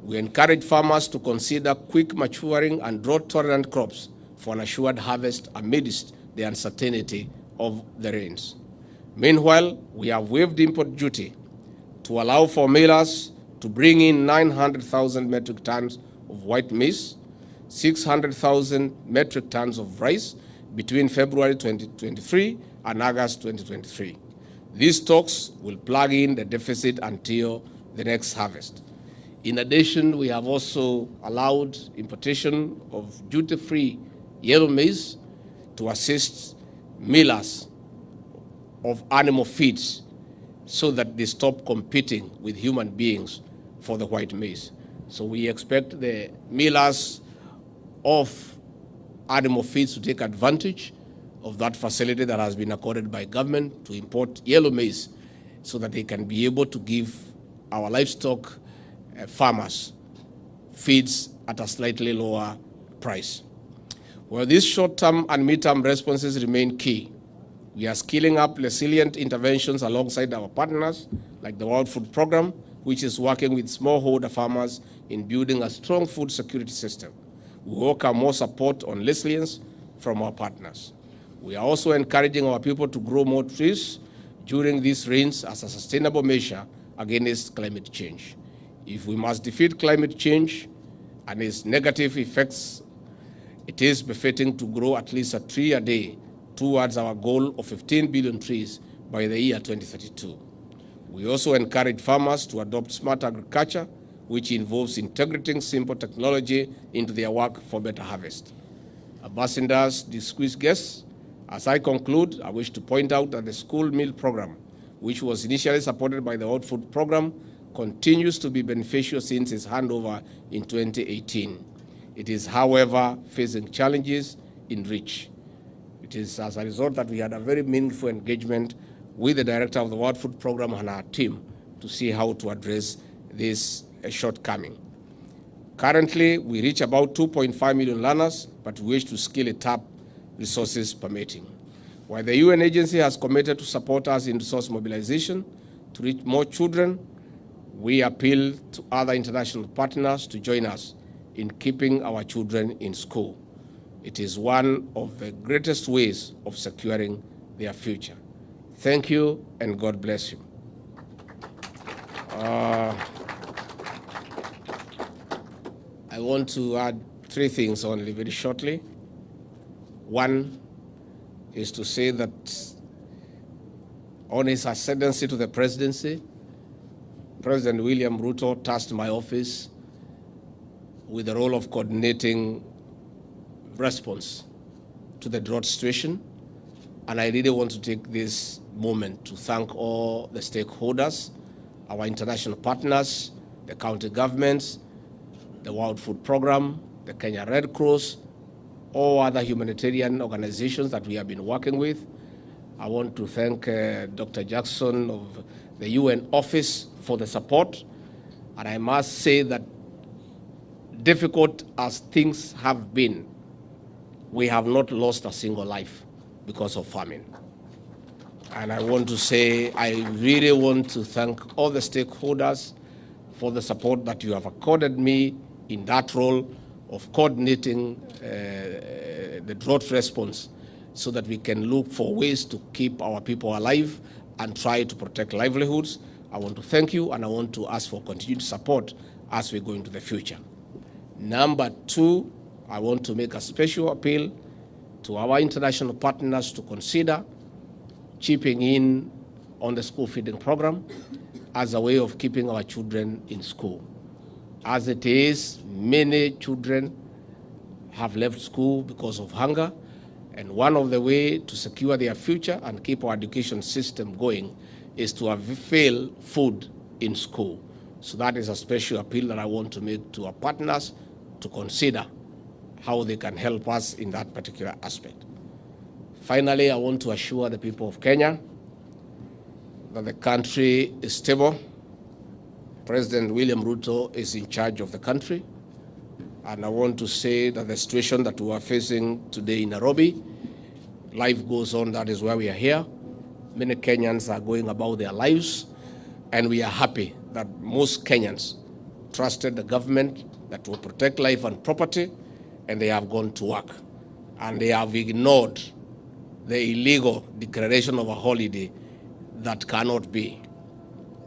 We encourage farmers to consider quick maturing and drought-tolerant crops for an assured harvest amidst the uncertainty of the rains. Meanwhile, we have waived import duty to allow for millers to bring in 900,000 metric tons of white maize, 600,000 metric tons of rice between February 2023 and August 2023. These stocks will plug in the deficit until the next harvest. In addition, we have also allowed importation of duty-free yellow maize to assist millers of animal feeds so that they stop competing with human beings for the white maize. So we expect the millers of animal feeds to take advantage of that facility that has been accorded by government to import yellow maize so that they can be able to give our livestock farmers feeds at a slightly lower price. While these short-term and mid-term responses remain key, we are scaling up resilient interventions alongside our partners like the World Food Programme, which is working with smallholder farmers in building a strong food security system. We welcome more support on resilience from our partners. We are also encouraging our people to grow more trees during these rains as a sustainable measure against climate change. If we must defeat climate change and its negative effects, it is befitting to grow at least a tree a day towards our goal of 15 billion trees by the year 2032. We also encourage farmers to adopt smart agriculture, which involves integrating simple technology into their work for better harvest. Ambassadors, distinguished guests, as I conclude, I wish to point out that the school meal program, which was initially supported by the World Food Programme, continues to be beneficial since its handover in 2018. It is, however, facing challenges in reach. It is as a result that we had a very meaningful engagement with the director of the World Food Programme and our team to see how to address this shortcoming. Currently, we reach about 2.5 million learners, but we wish to scale it up, resources permitting. While the UN agency has committed to support us in resource mobilization to reach more children, we appeal to other international partners to join us in keeping our children in school. It is one of the greatest ways of securing their future. Thank you, and God bless you. I want to add 3 things only very shortly. One is to say that on his ascendancy to the presidency, President William Ruto tasked my office with the role of coordinating response to the drought situation. And I really want to take this moment to thank all the stakeholders, our international partners, the county governments, the World Food Programme, the Kenya Red Cross, all other humanitarian organizations that we have been working with. I want to thank Dr. Jackson of the UN office for the support. And I must say that difficult as things have been, we have not lost a single life because of famine. And I want to say, I really want to thank all the stakeholders for the support that you have accorded me in that role of coordinating the drought response so that we can look for ways to keep our people alive and try to protect livelihoods. I want to thank you, and I want to ask for continued support as we go into the future. Number 2, I want to make a special appeal to our international partners to consider chipping in on the school feeding program as a way of keeping our children in school. As it is, many children have left school because of hunger, and one of the ways to secure their future and keep our education system going is to avail food in school. So that is a special appeal that I want to make to our partners to consider how they can help us in that particular aspect. Finally, I want to assure the people of Kenya that the country is stable. President William Ruto is in charge of the country. And I want to say that the situation that we are facing today in Nairobi, life goes on, that is why we are here. Many Kenyans are going about their lives, and we are happy that most Kenyans trusted the government that will protect life and property, and they have gone to work. And they have ignored the illegal declaration of a holiday that cannot be.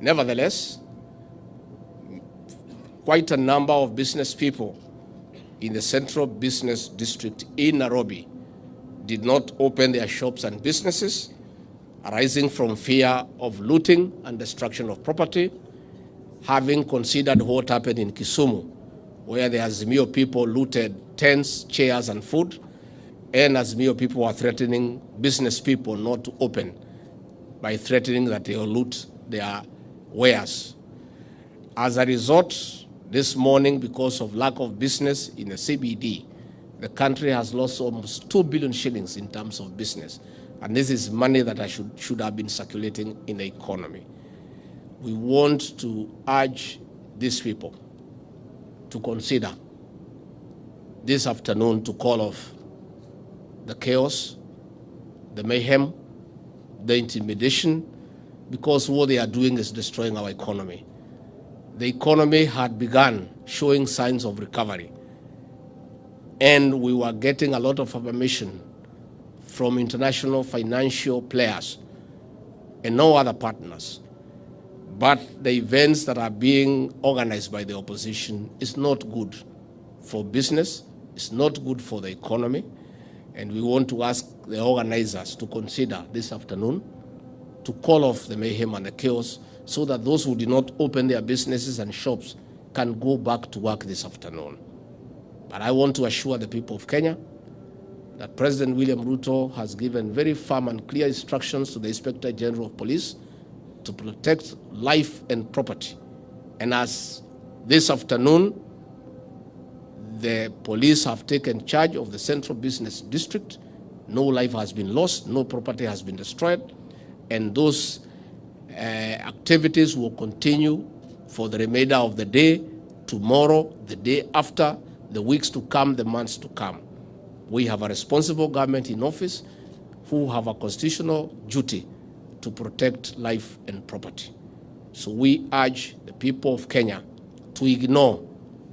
Nevertheless, quite a number of business people in the Central Business District in Nairobi did not open their shops and businesses, arising from fear of looting and destruction of property, having considered what happened in Kisumu, where the Azimio people looted tents, chairs, and food, and Azimio people were threatening business people not to open by threatening that they will loot their wares. As a result, this morning, because of lack of business in the CBD, the country has lost almost 2 billion shillings in terms of business. And this is money that should have been circulating in the economy. We want to urge these people to consider this afternoon to call off the chaos, the mayhem, the intimidation, because what they are doing is destroying our economy. The economy had begun showing signs of recovery, and we were getting a lot of affirmation from international financial players and no other partners. But the events that are being organized by the opposition is not good for business, it's not good for the economy, and we want to ask the organizers to consider this afternoon to call off the mayhem and the chaos, so that those who did not open their businesses and shops can go back to work this afternoon. But I want to assure the people of Kenya that President William Ruto has given very firm and clear instructions to the Inspector General of Police to protect life and property. And as this afternoon, the police have taken charge of the Central Business District. No life has been lost, no property has been destroyed, and those activities will continue for the remainder of the day, tomorrow, the day after, the weeks to come, the months to come. We have a responsible government in office who have a constitutional duty to protect life and property. So we urge the people of Kenya to ignore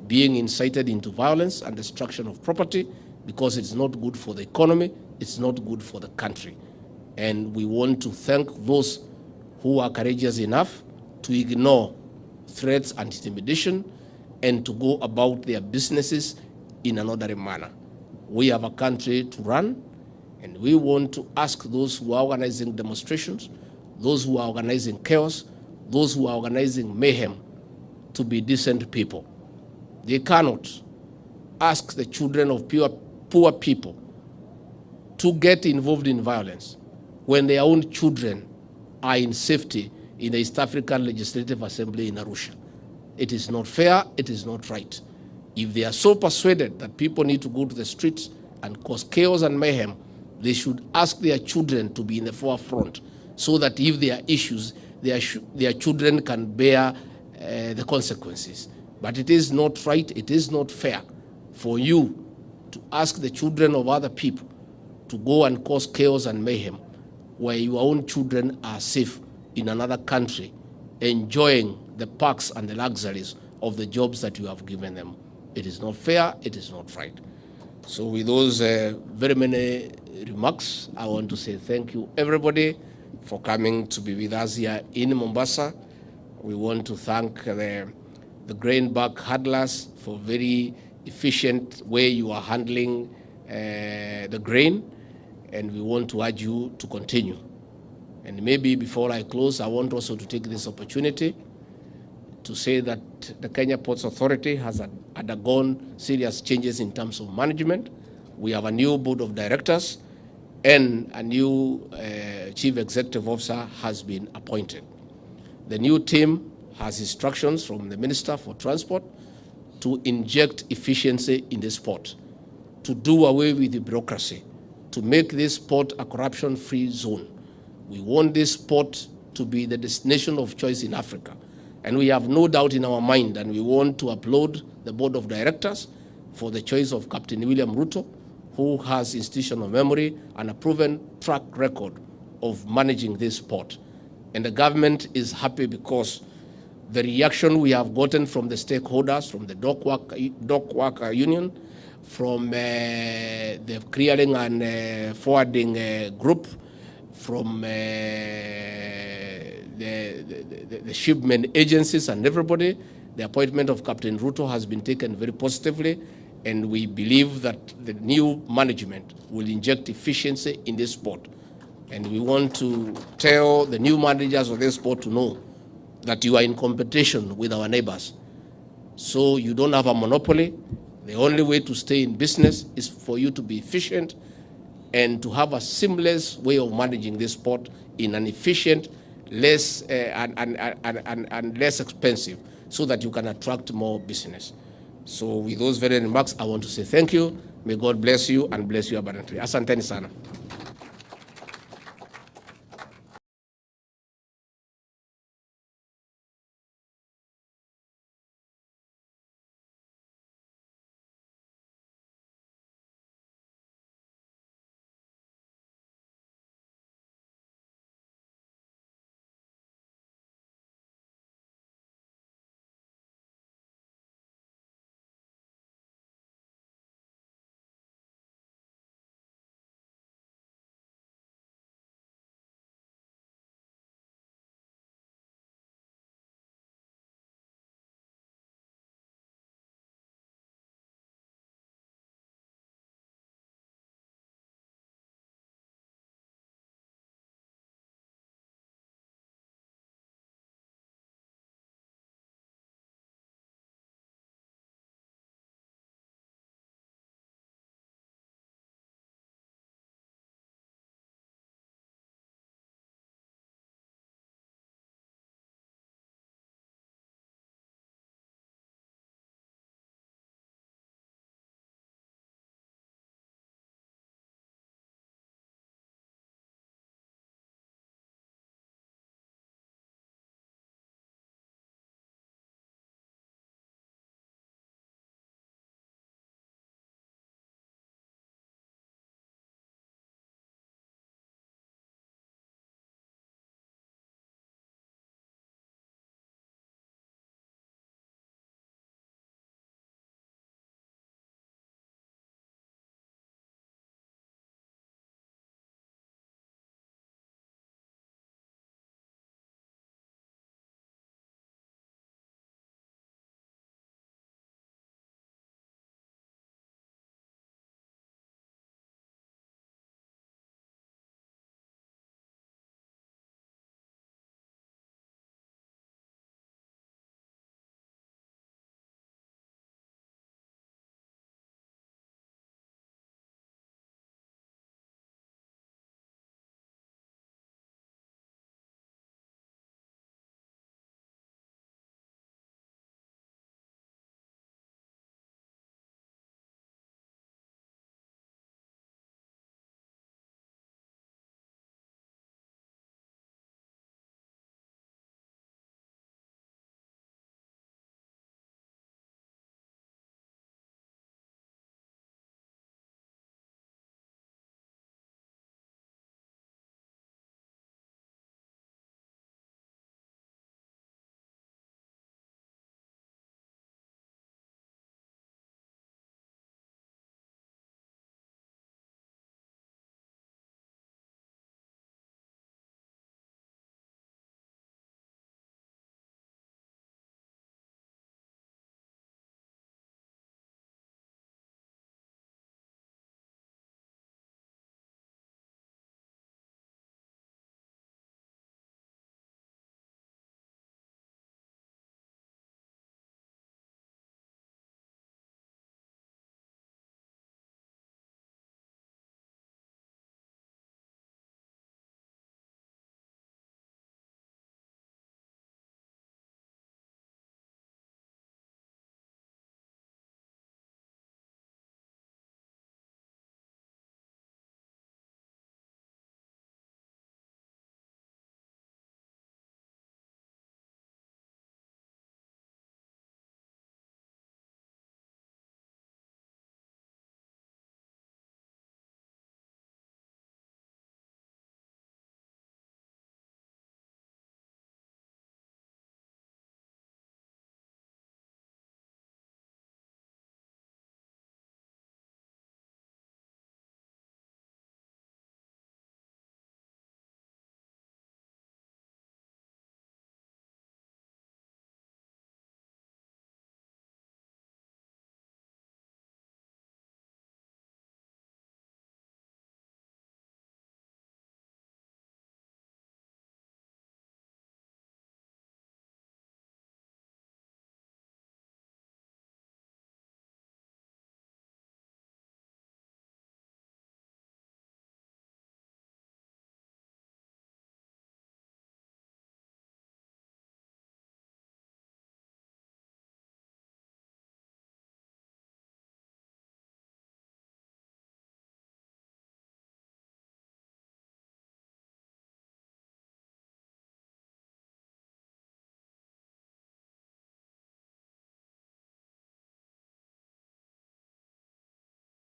being incited into violence and destruction of property, because it's not good for the economy, it's not good for the country. And we want to thank those who are courageous enough to ignore threats and intimidation and to go about their businesses in an orderly manner. We have a country to run, and we want to ask those who are organizing demonstrations, those who are organizing chaos, those who are organizing mayhem, to be decent people. They cannot ask the children of poor people to get involved in violence when their own children are in safety in the East African Legislative Assembly in Arusha. It is not fair, it is not right. If they are so persuaded that people need to go to the streets and cause chaos and mayhem, they should ask their children to be in the forefront, so that if there are issues, their children can bear the consequences. But it is not right, it is not fair for you to ask the children of other people to go and cause chaos and mayhem where your own children are safe in another country, enjoying the perks and the luxuries of the jobs that you have given them. It is not fair, it is not right. So with those very many remarks, I want to say thank you, everybody, for coming to be with us here in Mombasa. We want to thank the grain bag handlers for very efficient way you are handling the grain, and we want to urge you to continue. And maybe before I close, I want also to take this opportunity to say that the Kenya Ports Authority has undergone serious changes in terms of management. We have a new board of directors, and a new chief executive officer has been appointed. The new team has instructions from the Minister for Transport to inject efficiency in this port, to do away with the bureaucracy, to make this port a corruption-free zone. We want this port to be the destination of choice in Africa. And we have no doubt in our mind, and we want to applaud the board of directors for the choice of Captain William Ruto, who has institutional memory and a proven track record of managing this port. And the government is happy because the reaction we have gotten from the stakeholders, from the dock worker union, from the clearing and forwarding group, from the shipment agencies and everybody, the appointment of Captain Ruto has been taken very positively, and we believe that the new management will inject efficiency in this port. And we want to tell the new managers of this port to know that you are in competition with our neighbors. So you don't have a monopoly. The only way to stay in business is for you to be efficient and to have a seamless way of managing this port in an efficient, less and less expensive, so that you can attract more business. So with those very remarks, I want to say thank you. May God bless you and bless you abundantly. Asanteni sana.